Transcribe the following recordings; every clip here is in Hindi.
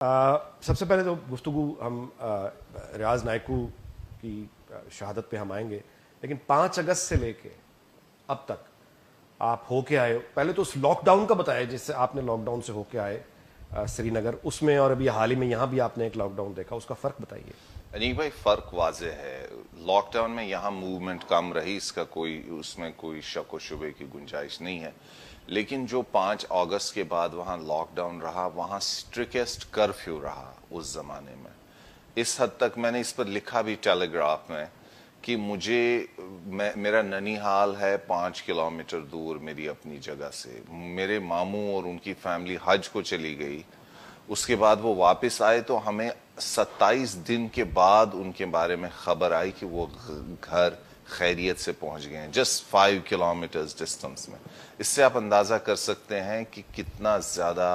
सबसे पहले तो गुफ्तगू हम रियाज नायकू की शहादत पे हम आएंगे, लेकिन 5 अगस्त से लेके अब तक आप होके आए हो, पहले तो उस लॉकडाउन का बताया जिससे आपने लॉकडाउन से होके आए श्रीनगर, उसमें और अभी हाल ही में यहाँ भी आपने एक लॉकडाउन देखा, उसका फर्क बताइए। अनीक भाई, फर्क वाजे है। लॉकडाउन में यहाँ मूवमेंट कम रही, इसका उसमें कोई शक व शुबे की गुंजाइश नहीं है। लेकिन जो 5 अगस्त के बाद वहाँ लॉकडाउन रहा, वहाँ स्ट्रिकेस्ट कर्फ्यू रहा उस जमाने में। इस हद तक मैंने इस पर लिखा भी टेलीग्राफ में कि मेरा ननिहाल है 5 किलोमीटर दूर मेरी अपनी जगह से। मेरे मामू और उनकी फैमिली हज को चली गई, उसके बाद वो वापस आए तो हमें 27 दिन के बाद उनके बारे में खबर आई कि वो घर खैरियत से पहुंच गए हैं, जस्ट 5 किलोमीटर्स डिस्टेंस में। इससे आप अंदाजा कर सकते हैं कि कितना ज्यादा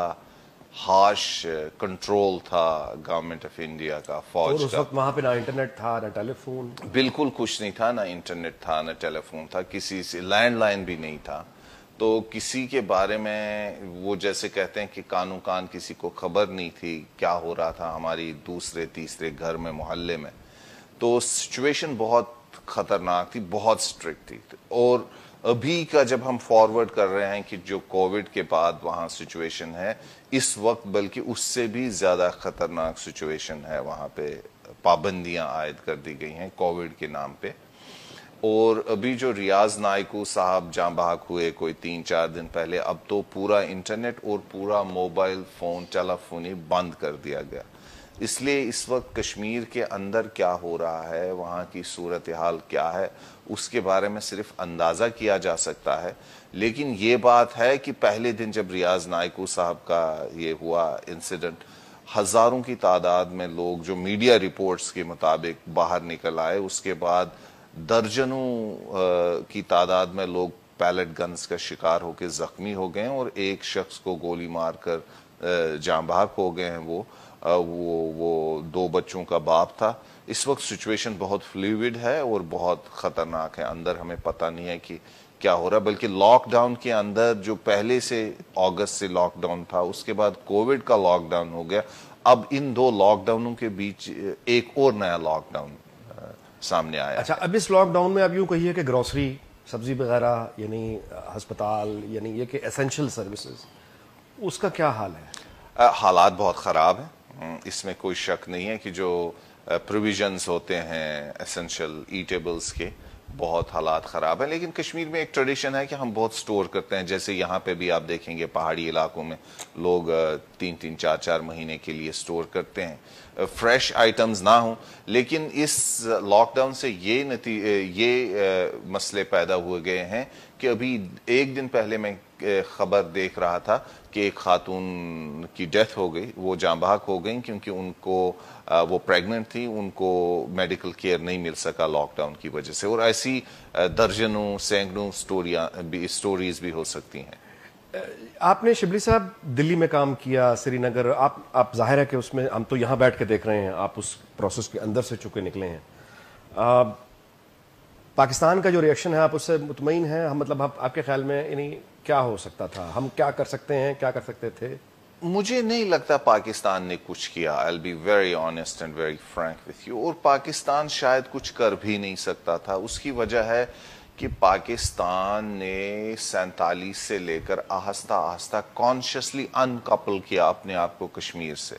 हार्श कंट्रोल था गवर्नमेंट ऑफ इंडिया का, फौज और उस का। वक्त वहां पे ना इंटरनेट था ना टेलीफोन, बिल्कुल कुछ नहीं था, ना इंटरनेट था ना टेलीफोन था, किसी से लैंडलाइन भी नहीं था। तो किसी के बारे में वो जैसे कहते हैं कि कानो कान किसी को खबर नहीं थी क्या हो रहा था हमारी दूसरे तीसरे घर में, मोहल्ले में। तो सिचुएशन बहुत खतरनाक थी, बहुत स्ट्रिक्ट थी। और अभी का जब हम फॉरवर्ड कर रहे हैं कि जो कोविड के बाद वहां सिचुएशन है इस वक्त, बल्कि उससे भी ज्यादा खतरनाक सिचुएशन है। वहां पे पाबंदियां आयद कर दी गई हैं कोविड के नाम पे। और अभी जो रियाज नायकू साहब जाँ बहक हुए कोई 3-4 दिन पहले, अब तो पूरा इंटरनेट और पूरा मोबाइल फोन टेलीफोनी बंद कर दिया गया। इसलिए इस वक्त कश्मीर के अंदर क्या हो रहा है, वहाँ की सूरत हाल क्या है, उसके बारे में सिर्फ अंदाजा किया जा सकता है। लेकिन ये बात है कि पहले दिन जब रियाज नायकू साहब का ये हुआ इंसिडेंट, हजारों की तादाद में लोग जो मीडिया रिपोर्ट्स के मुताबिक बाहर निकल आए। उसके बाद दर्जनों की तादाद में लोग पैलेट गन्स का शिकार होकर जख्मी हो गए और एक शख्स को गोली मारकर जाँ बहक हो गए हैं। वो 2 बच्चों का बाप था। इस वक्त सिचुएशन बहुत फ्लूइड है और बहुत खतरनाक है। अंदर हमें पता नहीं है कि क्या हो रहा है, बल्कि लॉकडाउन के अंदर जो पहले से अगस्त से लॉकडाउन था, उसके बाद कोविड का लॉकडाउन हो गया। अब इन 2 लॉकडाउनों के बीच एक और नया लॉकडाउन सामने आया। अच्छा, अब इस लॉकडाउन में अब यूं कहिए कि ग्रोसरी, सब्जी वगैरह, यानी अस्पताल, यानी ये कि एसेंशियल सर्विसेज, उसका क्या हाल है? हालात बहुत ख़राब हैं, इसमें कोई शक नहीं है कि जो प्रोविजंस होते हैं एसेंशियल ईटेबल्स के, बहुत हालात ख़राब है। लेकिन कश्मीर में एक ट्रेडिशन है कि हम बहुत स्टोर करते हैं। जैसे यहाँ पे भी आप देखेंगे पहाड़ी इलाकों में लोग 3-3, 4-4 महीने के लिए स्टोर करते हैं, फ्रेश आइटम्स ना हो। लेकिन इस लॉकडाउन से ये मसले पैदा हुए गए हैं कि अभी एक दिन पहले मैं खबर देख रहा था कि एक खातून की डेथ हो गई, वो जाँ बहक हो गई क्योंकि उनको वो प्रेग्नेंट थी, उनको मेडिकल केयर नहीं मिल सका लॉकडाउन की वजह से। और ऐसी दर्जनों सैकड़ों स्टोरीज भी हो सकती हैं। आपने शिबली साहब दिल्ली में काम किया, श्रीनगर, आप जाहिर है कि उसमें हम तो यहाँ बैठ के देख रहे हैं, आप उस प्रोसेस के अंदर से चुके निकले हैं। पाकिस्तान का जो रिएक्शन है, आप उससे मुतमईन हैं? हम मतलब आपके ख्याल में यानी क्या हो सकता था, हम क्या कर सकते हैं, क्या कर सकते थे? मुझे नहीं लगता पाकिस्तान ने कुछ किया। I will be very honest and very Frank with you. और पाकिस्तान शायद कुछ कर भी नहीं सकता था। उसकी वजह है कि पाकिस्तान ने 47 से लेकर आहिस्ता आहिस्ता कॉन्शियसली अनकपल किया अपने आप को कश्मीर से।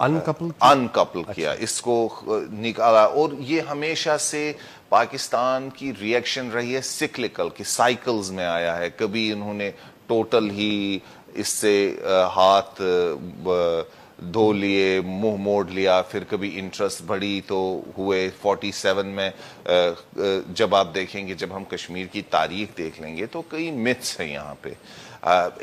अनकपल किया, इसको निकाला। और ये हमेशा से पाकिस्तान की रिएक्शन रही है सिक्लिकल, कि साइकिल्स में आया है। कभी इन्होंने टोटल ही इससे हाथ धो लिए, मुंह मोड़ लिया, फिर कभी इंटरेस्ट बढ़ी तो हुए 47 में। जब आप देखेंगे, जब हम कश्मीर की तारीख देख लेंगे तो कई मिथ्स हैं यहाँ पे।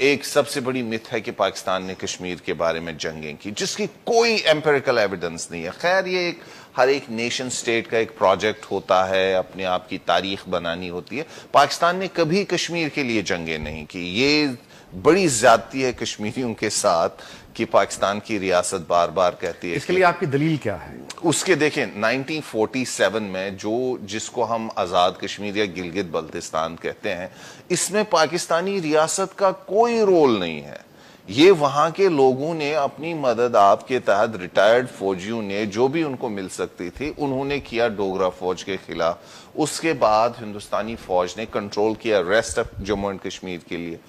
एक सबसे बड़ी मिथ है कि पाकिस्तान ने कश्मीर के बारे में जंगें की, जिसकी कोई एम्पिरिकल एविडेंस नहीं है। खैर, ये हर एक नेशन स्टेट का एक प्रोजेक्ट होता है, अपने आप की तारीख बनानी होती है। पाकिस्तान ने कभी कश्मीर के लिए जंगें नहीं की। ये बड़ी ज्यादती है कश्मीरियों के साथ कि पाकिस्तान की रियासत बार बार कहती है। इसके लिए आपकी दलील क्या है? उसके देखें 1947 में जिसको हम आजाद कश्मीर या गिलगित बल्तिस्तान कहते हैं, इसमें पाकिस्तानी रियासत का कोई रोल नहीं है। ये वहां के लोगों ने अपनी मदद आपके तहत रिटायर्ड फौजियों ने जो भी उनको मिल सकती थी उन्होंने किया डोगरा फौज के खिलाफ। उसके बाद हिंदुस्तानी फौज ने कंट्रोल किया rest of Jammu and Kashmir के लिए।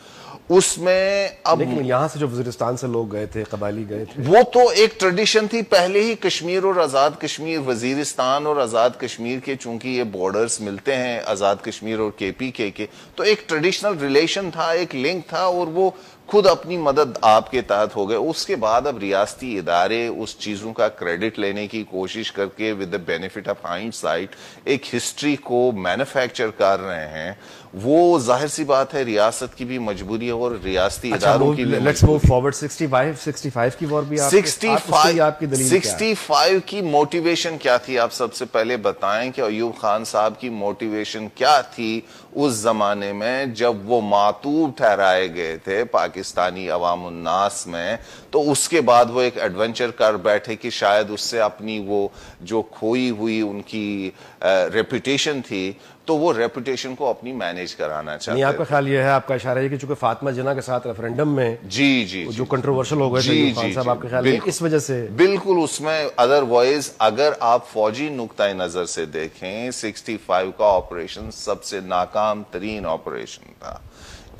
उसमें अब लेकिन यहाँ से जो वजीरिस्तान से लोग गए थे, कबायली गए थे, वो तो एक ट्रेडिशन थी पहले ही। कश्मीर और आजाद कश्मीर, वजीरिस्तान और आजाद कश्मीर के चूंकि ये बॉर्डर्स मिलते हैं आजाद कश्मीर और केपीके के, तो एक ट्रेडिशनल रिलेशन था, एक लिंक था, और वो खुद अपनी मदद आपके तहत हो गए। उसके बाद अब रियासती इदारे उस चीजों का क्रेडिट लेने की कोशिश करके with the benefit of hindsight एक हिस्ट्री को मैन्युफैक्चर कर रहे हैं। वो जाहिर सी बात है रियासत की भी मजबूरी है और रियासती इदारों की भी। Let's move forward. 65 की वॉर भी 65 की मोटिवेशन क्या थी, आप सबसे पहले बताएं कि अयूब खान साहब की मोटिवेशन क्या थी उस जमाने में जब वो मातूब ठहराए गए थे पाकिस्तानी अवाम उन्नास में। तो उसके बाद वो एक एडवेंचर कर बैठे कि शायद उससे अपनी वो जो खोई हुई उनकी रेपुटेशन थी, तो वो रेपुटेशन को अपनी मैनेज कराना चाहते हैं। आपका ख्याल ये है, आपका इशारा है कि चूंकि फातिमा जिन्ना के साथ रेफरेंडम में जी जो कंट्रोवर्शियल हो गए थे खान साहब, आपका ख्याल है इस वजह से? बिल्कुल उसमें अदरवाइज अगर आप फौजी नुक्ता नजर से देखें 65 का ऑपरेशन सबसे नाकाम तरीन ऑपरेशन था।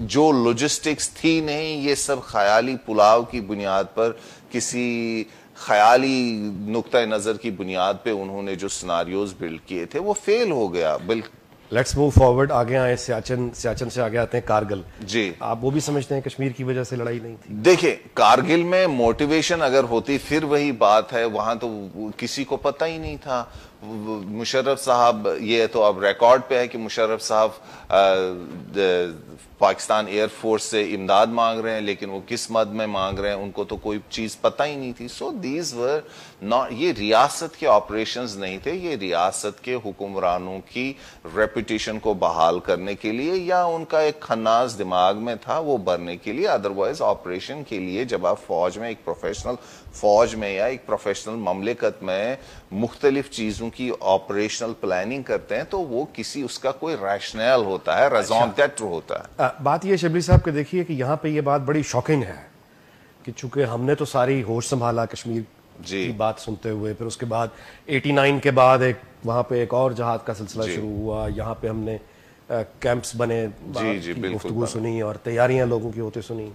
जो लॉजिस्टिक्स थी नहीं, ये सब ख्याली पुलाव की बुनियाद पर, किसी ख्याली नुक्ता नजर की बुनियाद पे उन्होंने जो सिनारियोज बिल्ड किए थे वो फेल हो गया। बिल्कुल। लेट्स मूव फॉरवर्ड, आगे आए सियाचिन से आगे आते हैं कारगिल। जी, आप वो भी समझते हैं कश्मीर की वजह से लड़ाई नहीं थी? देखिए, कारगिल में मोटिवेशन अगर होती फिर वही बात है, वहां तो किसी को पता ही नहीं था। मुशर्रफ साहब, ये तो अब रिकॉर्ड पे है कि मुशर्रफ साहब पाकिस्तान एयरफोर्स से इमदाद मांग रहे हैं, लेकिन वो किस मद में मांग रहे हैं उनको तो कोई चीज पता ही नहीं थी। सो दीज वर नॉट, ये रियासत के ऑपरेशंस नहीं थे, ये रियासत के हुक्मरानों की रेपुटेशन को बहाल करने के लिए या उनका एक खन्नास दिमाग में था वो भरने के लिए। अदरवाइज ऑपरेशन के लिए जब आप फौज में, एक प्रोफेशनल फौज में या एक प्रोफेशनल ममलिकत में मुख्तलिफ चीजों की ऑपरेशनल प्लानिंग करते हैं तो वो किसी उसका कोई रैशनल होता है, रज़ॉन d'être होता है। बात ये शबली साहब के देखिए कि यहाँ पे ये बात बड़ी शॉकिंग है कि चूंकि हमने तो सारी होश संभाला कश्मीर की बात सुनते हुए, फिर उसके बाद 89 के बाद एक वहां पे एक और जहाद का सिलसिला शुरू हुआ, यहाँ पे हमने कैंप्स बने, गुफ्तगू सुनी और तैयारियां लोगों की होते सुनी,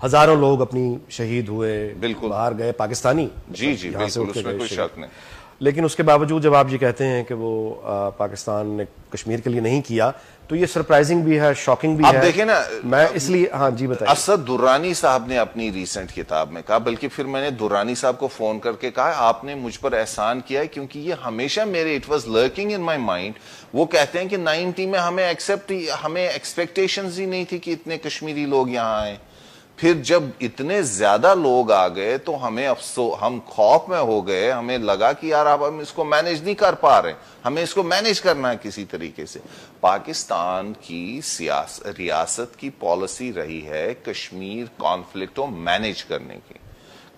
हजारों लोग अपनी शहीद हुए, बाहर गए पाकिस्तानी, जी जी बिल्कुल, उसमें कोई शक नहीं। लेकिन उसके बावजूद जब आप ये कहते हैं कि वो पाकिस्तान ने कश्मीर के लिए नहीं किया, तो ये सरप्राइजिंग भी है, शॉकिंग भी है। आप देखें ना, मैं इसलिए, हाँ जी बताइए। असद दुर्रानी साहब ने अपनी रीसेंट किताब में कहा, बल्कि फिर मैंने दुर्रानी साहब को फोन करके कहा आपने मुझ पर एहसान किया है क्योंकि ये हमेशा मेरे, it was lurking in my mind. वो कहते हैं कि 90 में हमें एक्सपेक्टेशंस ही नहीं थी कि इतने कश्मीरी लोग यहाँ आए। फिर जब इतने ज्यादा लोग आ गए तो हमें हम खौफ में हो गए, हमें लगा कि यार अब हम इसको मैनेज नहीं कर पा रहे, हमें इसको मैनेज करना है किसी तरीके से। पाकिस्तान की रियासत की पॉलिसी रही है कश्मीर कॉन्फ्लिक्ट को मैनेज करने की।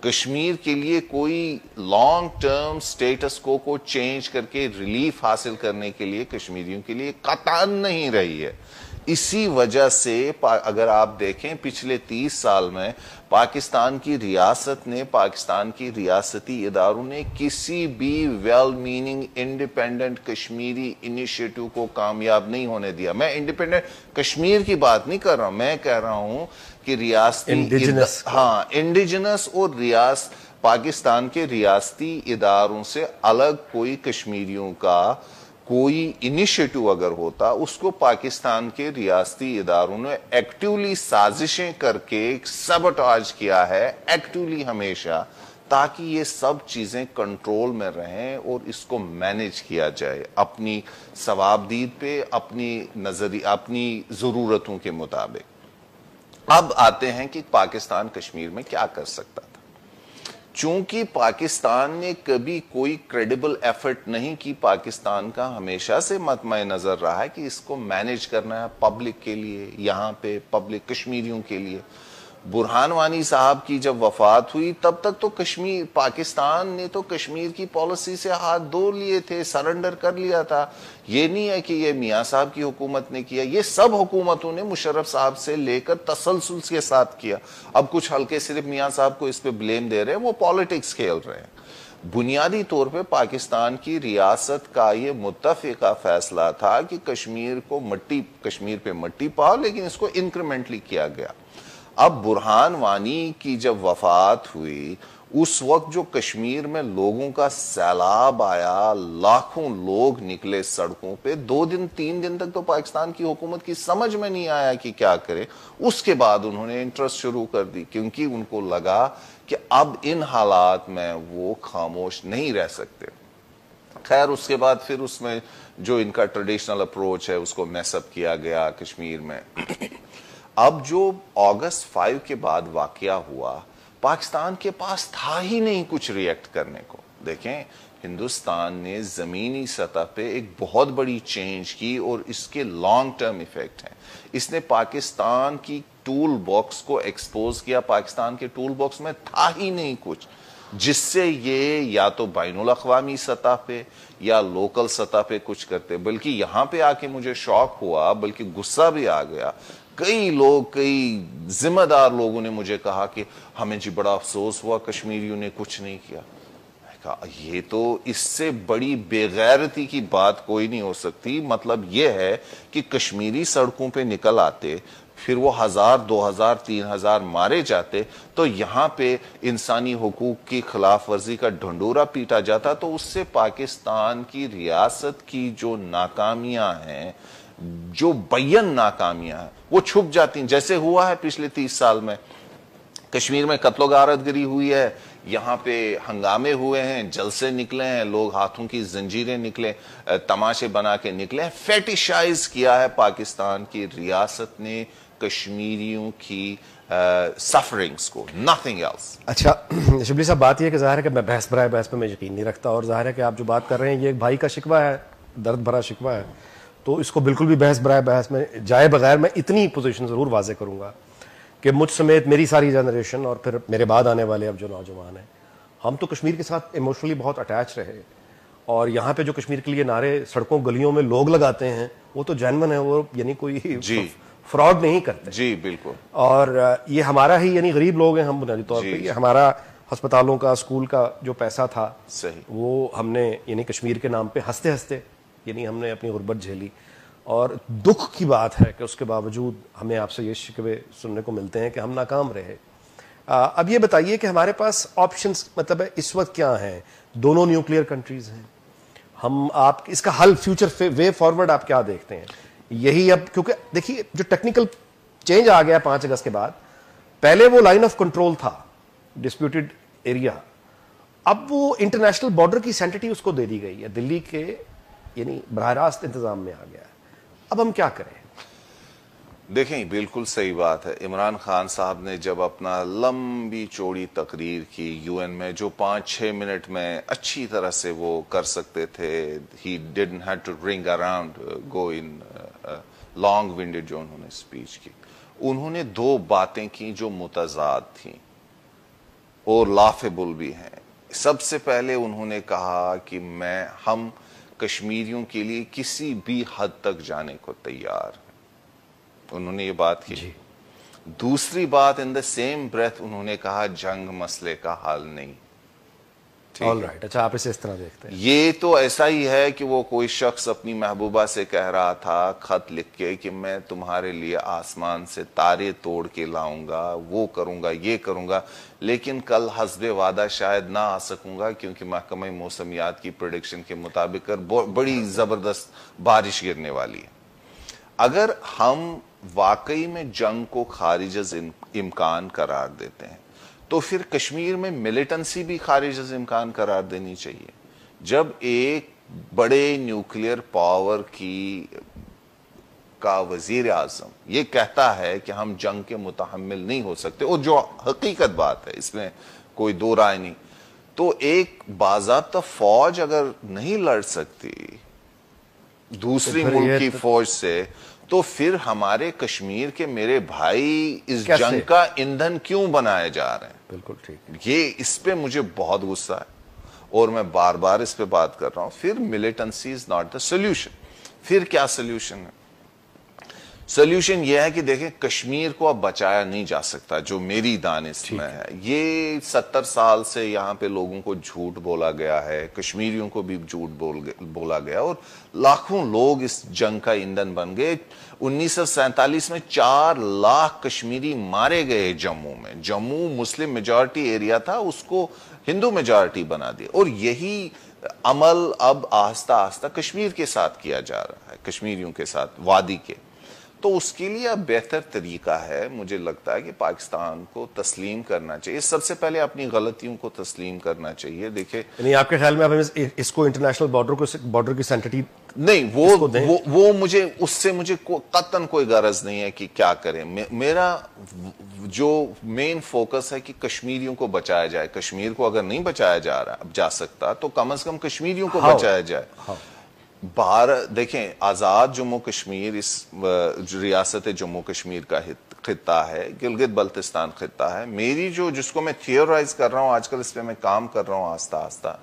कश्मीर के लिए कोई लॉन्ग टर्म स्टेटस को चेंज करके रिलीफ हासिल करने के लिए कश्मीरियों के लिए कतई नहीं रही है। इसी वजह से अगर आप देखें पिछले 30 साल में पाकिस्तान की रियासत ने, पाकिस्तान की रियासती इदारों ने किसी भी well meaning independent Kashmiri initiative को कामयाब नहीं होने दिया। मैं इंडिपेंडेंट कश्मीर की बात नहीं कर रहा हूं, मैं कह रहा हूं कि रियासती इंडिजिनस और पाकिस्तान के रियासती इदारों से अलग कोई कश्मीरियों का कोई इनिशिएटिव अगर होता, उसको पाकिस्तान के रियासती इदारों ने एक्टिवली साजिशें करके सबटाज किया है, एक्टिवली हमेशा, ताकि ये सब चीजें कंट्रोल में रहें और इसको मैनेज किया जाए अपनी सवाबदीद पे, अपनी नजरिया, अपनी जरूरतों के मुताबिक। अब आते हैं कि पाकिस्तान कश्मीर में क्या कर सकता था। चूंकि पाकिस्तान ने कभी कोई क्रेडिबल एफर्ट नहीं की, पाकिस्तान का हमेशा से मतमय नजर रहा है कि इसको मैनेज करना है पब्लिक के लिए, यहां पे पब्लिक कश्मीरियों के लिए। बुरहान वानी साहब की जब वफात हुई तब तक तो कश्मीर, पाकिस्तान ने तो कश्मीर की पॉलिसी से हाथ धो लिए थे, सरेंडर कर लिया था। ये नहीं है कि ये मियां साहब की हुकूमत ने किया, ये सब हुकूमतों ने मुशर्रफ साहब से लेकर तसलसल के साथ किया। अब कुछ हल्के सिर्फ मियां साहब को इस पे ब्लेम दे रहे हैं, वो पॉलिटिक्स खेल रहे हैं। बुनियादी तौर पे पाकिस्तान की रियासत का ये मुत्तफिका फैसला था कि कश्मीर पे मट्टी पाओ, लेकिन इसको इंक्रीमेंटली किया गया। अब बुरहान वानी की जब वफात हुई, उस वक्त जो कश्मीर में लोगों का सैलाब आया, लाखों लोग निकले सड़कों पे, 2 दिन 3 दिन तक तो पाकिस्तान की हुकूमत की समझ में नहीं आया कि क्या करे। उसके बाद उन्होंने इंटरेस्ट शुरू कर दी, क्योंकि उनको लगा कि अब इन हालात में वो खामोश नहीं रह सकते। खैर, उसके बाद फिर उसमें जो इनका ट्रेडिशनल अप्रोच है उसको मैसअप किया गया कश्मीर में। अब जो अगस्त 5 के बाद वाकया हुआ, पाकिस्तान के पास था ही नहीं कुछ रिएक्ट करने को। देखें, हिंदुस्तान ने जमीनी सतह पे एक बहुत बड़ी चेंज की और इसके लॉन्ग टर्म इफेक्ट हैं। इसने पाकिस्तान की टूल बॉक्स को एक्सपोज किया। पाकिस्तान के टूल बॉक्स में था ही नहीं कुछ जिससे ये या तो बैनुल अक़वामी सतह पे या लोकल सतह पे कुछ करते। बल्कि यहां पे आके मुझे शौक हुआ, बल्कि गुस्सा भी आ गया। कई जिम्मेदार लोगों ने मुझे कहा कि हमें जी बड़ा अफसोस हुआ, कश्मीरियों ने कुछ नहीं किया। मैं कहा ये तो इससे बड़ी बेगैरती की बात कोई नहीं हो सकती। मतलब ये है कि कश्मीरी सड़कों पे निकल आते, फिर वो 1000, 2000, 3000 मारे जाते, तो यहां पे इंसानी हुकूक की खिलाफ वर्जी का ढंडोरा पीटा जाता। तो उससे पाकिस्तान की रियासत की जो नाकामियां हैं, जो बैन नाकामियां हैं, वो छुप जाती हैं। जैसे हुआ है पिछले 30 साल में कश्मीर में कत्लो गारतगिरी हुई है, यहाँ पे हंगामे हुए हैं, जलसे निकले हैं, लोग हाथों की जंजीरें निकले, तमाशे बना के निकले। फेटिशाइज किया है पाकिस्तान की रियासत ने कश्मीरियों की सफरिंग्स को, नथिंग एल्स। अच्छा शिबली साहब, बात यह है कि जाहिर है कि मैं बहस पे मैं यकीन नहीं रखता, और जाहिर है कि आप जो बात कर रहे हैं ये एक भाई का शिकवा है, दर्द भरा शिकवा है, तो इसको बिल्कुल भी बहस में जाए बगैर मैं इतनी पोजीशन जरूर वाजे करूंगा कि मुझ समेत मेरी सारी जनरेशन और फिर मेरे बाद आने वाले अब जो नौजवान हैं, हम तो कश्मीर के साथ इमोशनली बहुत अटैच रहे। और यहाँ पे जो कश्मीर के लिए नारे सड़कों गलियों में लोग लगाते हैं वो तो जेन्युइन है, वो यानी कोई फ्रॉड नहीं करते। जी बिल्कुल। और ये हमारा ही यानी गरीब लोग हैं हम बुनियादी तौर पे, ये हमारा अस्पतालों का, स्कूल का जो पैसा था सही, वो हमने यानी कश्मीर के नाम पे हंसते हंसते यानी हमने अपनी गुर्बत झेली। और दुख की बात है कि उसके बावजूद हमें आपसे ये शिकवे सुनने को मिलते हैं कि हम नाकाम रहे। अब ये बताइए कि हमारे पास ऑप्शंस मतलब इस वक्त क्या हैं? दोनों न्यूक्लियर कंट्रीज हैं, हम आप इसका हल फ्यूचर वे फॉरवर्ड आप क्या देखते हैं? यही अब, क्योंकि देखिए जो टेक्निकल चेंज आ गया 5 अगस्त के बाद, पहले वो लाइन ऑफ कंट्रोल था डिस्प्यूटेड एरिया, अब वो इंटरनेशनल बॉर्डर की सेंटिटी उसको दे दी गई है, दिल्ली के यानी बराह रास्त इंतजाम में आ गया है। अब हम क्या करें? देखें, बिल्कुल सही बात है। इमरान खान साहब ने जब अपना लंबी चौड़ी तकरीर की यूएन में, जो 5-6 मिनट में अच्छी तरह से वो कर सकते थे, he didn't have to ring around, go in long winded, जो उन्होंने स्पीच की, उन्होंने 2 बातें की जो मुतजाद थी और लाफेबल भी हैं। सबसे पहले उन्होंने कहा कि हम कश्मीरियों के लिए किसी भी हद तक जाने को तैयार, उन्होंने ये बात की। दूसरी बात, इन द सेम ब्रेथ उन्होंने कहा जंग मसले का हल नहीं। ऑलराइट, अच्छा आप इसे इस तरह देखते हैं? ये तो ऐसा ही है कि वो कोई शख्स अपनी महबूबा से कह रहा था खत लिख के कि मैं तुम्हारे लिए आसमान से तारे तोड़ के लाऊंगा, वो करूंगा, ये करूंगा, लेकिन कल हस्बे वादा शायद ना आ सकूंगा क्योंकि महकमा मौसमियात की प्रेडिक्शन के मुताबिक बड़ी जबरदस्त बारिश गिरने वाली है। अगर हम वाकई में जंग को खारिज इम्कान करार देते हैं तो फिर कश्मीर में मिलिटेंसी भी खारिज इम्कान करार देनी चाहिए। जब एक बड़े न्यूक्लियर पावर का वजीर आजम ये कहता है कि हम जंग के मुतहम्मिल नहीं हो सकते, और जो हकीकत बात है इसमें कोई दो राय नहीं, तो एक बाज़ाब्ता फौज अगर नहीं लड़ सकती दूसरी मुल्क की फौज से, तो फिर हमारे कश्मीर के मेरे भाई इस कैसे? जंग का ईंधन क्यों बनाए जा रहे हैं? बिल्कुल ठीक। ये इस पे मुझे बहुत गुस्सा है और मैं बार बार इस पे बात कर रहा हूं। फिर militancy is not the solution. फिर क्या सोल्यूशन है? सोल्यूशन यह है कि देखें, कश्मीर को अब बचाया नहीं जा सकता, जो मेरी दानिश में है। ये 70 साल से यहाँ पे लोगों को झूठ बोला गया है, कश्मीरियों को भी झूठ बोला गया और लाखों लोग इस जंग का ईंधन बन गए। 1947 में 4 लाख कश्मीरी मारे गए जम्मू में। जम्मू मुस्लिम मेजॉरिटी एरिया था, उसको हिंदू मेजॉरिटी बना दिया। और यही अमल अब आहिस्ता आहिस्ता कश्मीर के साथ किया जा रहा है, कश्मीरियों के साथ, वादी के। तो उसके लिए अब बेहतर तरीका है, मुझे लगता है कि पाकिस्तान को तस्लीम करना चाहिए। सबसे पहले अपनी गलतियों को तस्लीम करना चाहिए। देखिए, नहीं, आपके ख्याल में अब इसको इंटरनेशनल बॉर्डर की सेंटिटी नहीं, वो मुझे उससे मुझे कतन कोई गरज नहीं है कि क्या करें। मेरा जो मेन फोकस है कि कश्मीरियों को बचाया जाए। कश्मीर को अगर नहीं बचाया जा सकता तो कम से कम कश्मीरियों को बचाया जाए। भारत, देखें, आजाद जम्मू कश्मीर इस रियासत जम्मू कश्मीर का खित्ता है, गिलगित बल्तिस्तान खित्ता है। मेरी जिसको मैं थियोराइज कर रहा हूं आजकल, इस पे मैं काम कर रहा हूं आस्ता आस्ता,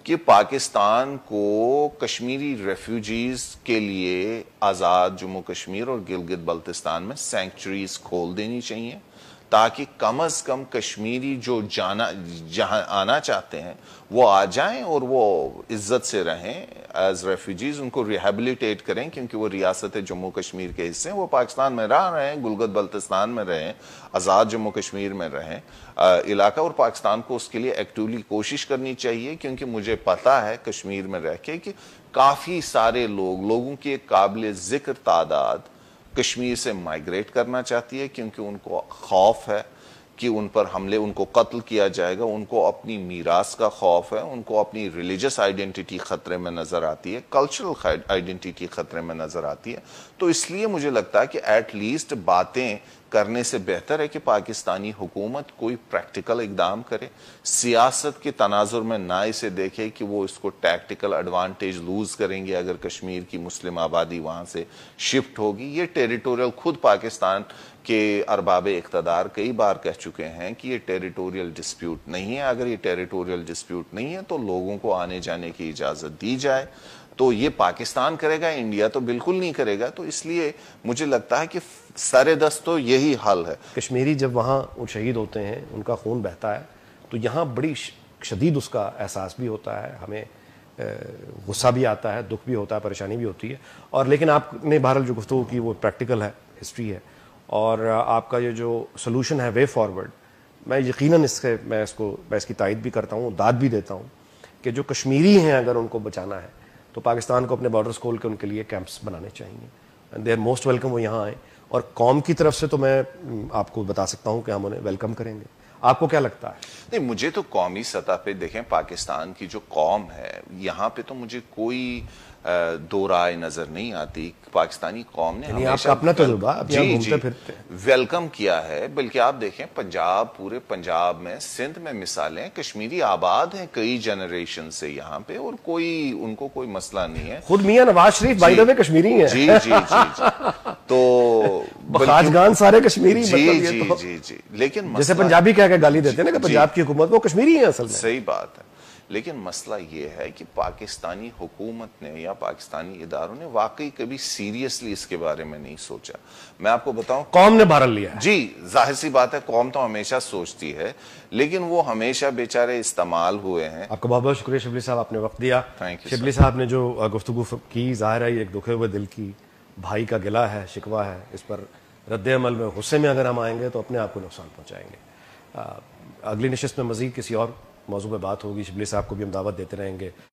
कि पाकिस्तान को कश्मीरी रेफ्यूजीज के लिए आजाद जम्मू कश्मीर और गिलगित बल्तिस्तान में सैंक्चुरीज खोल देनी चाहिए, ताकि कम से कम कश्मीरी जो जहां आना चाहते हैं वो आ जाएं और वो इज्जत से रहें एज रेफ्यूजीज। उनको रिहेबिलिटेट करें, क्योंकि वो रियासत जम्मू कश्मीर के हिस्से हैं। वो पाकिस्तान में रह रहे हैं, गिलगित बल्तिस्तान में रहें, आज़ाद जम्मू कश्मीर में रहें इलाका। और पाकिस्तान को उसके लिए एक्टिवली कोशिश करनी चाहिए, क्योंकि मुझे पता है कश्मीर में रह के कि काफ़ी सारे लोगों की एक काबिल जिक्र तादाद कश्मीर से माइग्रेट करना चाहती है, क्योंकि उनको खौफ है कि उन पर हमले, उनको कत्ल किया जाएगा। उनको अपनी मीरास का खौफ है, उनको अपनी रिलीजियस आइडेंटिटी खतरे में नजर आती है, कल्चरल आइडेंटिटी खतरे में नजर आती है। तो इसलिए मुझे लगता है कि एटलीस्ट बातें करने से बेहतर है कि पाकिस्तानी हुकूमत कोई प्रैक्टिकल इकदाम करे, सियासत के तनाजुर में ना इसे देखे कि वो इसको टैक्टिकल एडवांटेज लूज करेंगे अगर कश्मीर की मुस्लिम आबादी वहां से शिफ्ट होगी। ये टेरिटोरियल, खुद पाकिस्तान के अरबाब इक़्तिदार कई बार कह चुके हैं कि ये टेरिटोरियल डिस्प्यूट नहीं है। अगर ये टेरिटोरियल डिस्प्यूट नहीं है तो लोगों को आने जाने की इजाजत दी जाए। तो ये पाकिस्तान करेगा, इंडिया तो बिल्कुल नहीं करेगा। तो इसलिए मुझे लगता है कि सरेदस्त तो यही हल है। कश्मीरी जब वहाँ शहीद होते हैं, उनका खून बहता है, तो यहाँ बड़ी शदीद उसका एहसास भी होता है, हमें गुस्सा भी आता है, दुख भी होता है, परेशानी भी होती है। और लेकिन आपने बहरहाल जो गुफ्तगू की वो प्रैक्टिकल है, हिस्ट्री है, और आपका ये जो सोल्यूशन है वे फॉरवर्ड, मैं यकीनन मैं इसकी तायद भी करता हूँ, दाद भी देता हूँ कि जो कश्मीरी हैं अगर उनको बचाना है तो पाकिस्तान को अपने बॉर्डर्स खोल के उनके लिए कैंप्स बनाने चाहिए। And they are most welcome, वो यहाँ आए। और कौम की तरफ से तो मैं आपको बता सकता हूँ कि हम उन्हें वेलकम करेंगे। आपको क्या लगता है? नहीं, मुझे तो कौमी सतह पे देखें, पाकिस्तान की जो कौम है यहाँ पे तो मुझे कोई दो राय नजर नहीं आती। पाकिस्तानी कौम ने हमेशा अपना तजुर्बा घूमते फिरते वेलकम किया है। बल्कि आप देखें, पंजाब, पूरे पंजाब में, सिंध में मिसालें, कश्मीरी आबाद हैं कई जनरेशन से यहाँ पे, और उनको कोई मसला नहीं है। खुद मियां Nawaz Sharif by the way Kashmiri हैं। जी जी जी। तो खाजगान सारे कश्मीरी, जी। लेकिन जैसे पंजाबी क्या गाली देते हैं ना कि पंजाब की हुकूमत, वो कश्मीरी है असल में। सही बात है। लेकिन मसला ये है कि पाकिस्तानी हुकूमत ने या पाकिस्तानी इदारों ने वाकई कभी सीरियसली इसके बारे में नहीं सोचा। मैं आपको बताऊं, कौम ने बहरहाल लिया है। जी, जाहिर सी बात है, कौम तो हमेशा सोचती है, लेकिन वो हमेशा बेचारे इस्तेमाल हुए हैं। आपका बहुत बहुत शुक्रिया शिबली साहब, आपने वक्त दिया। थैंक यू शिबली साहब ने जो गुफ्तगू की, जाहिर है एक दुखे हुए दिल की भाई का गिला है, शिकवा है। इस पर रद्द अमल में, गुस्से में अगर हम आएंगे तो अपने आप को नुकसान पहुंचाएंगे। अगली नशिस्त में मजीद किसी और मौजू पे बात होगी। शिबली साहब को भी हम दावत देते रहेंगे।